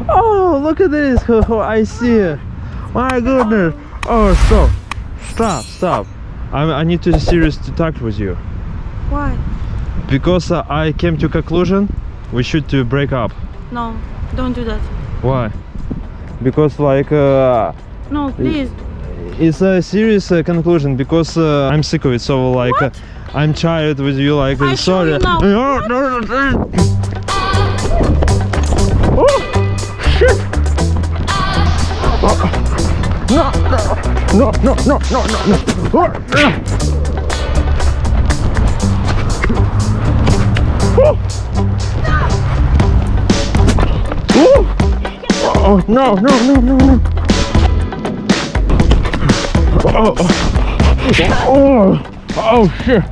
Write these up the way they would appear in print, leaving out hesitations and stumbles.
Oh, look at this. I see. My goodness. Oh, stop. I need to serious to talk with you. Why? Because I came to conclusion we should to break up. No, don't do that. Why? Because like No, please. it's a serious conclusion because I'm sick of it. So like I'm tired with you. Like I show sorry. you now. No. Oh shit! No. Oh no. Oh shit.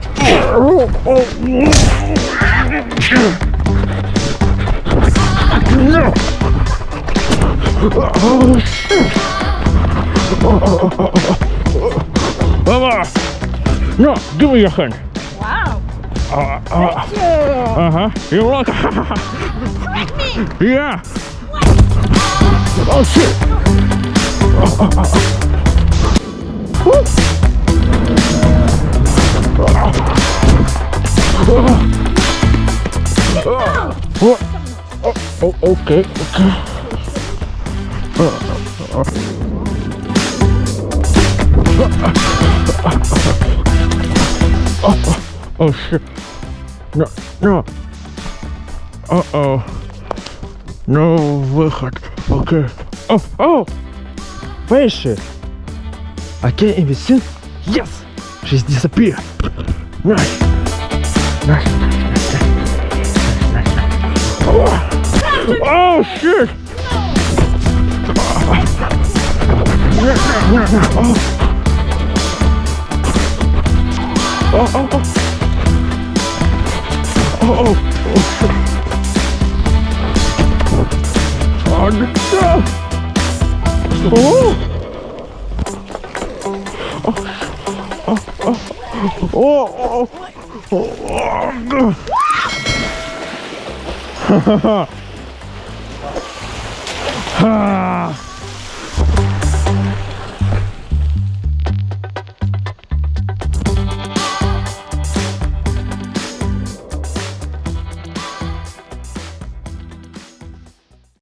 No. Oh shit. Mama. No, give me your hand. Wow. Thank you. You're welcome. Me. Yeah. Oh shit. Okay. Oh shit. No. Uh-oh. No выход. Okay. Oh! Fish! I can't even see. Yes! She's disappeared. Nice. Oh shit!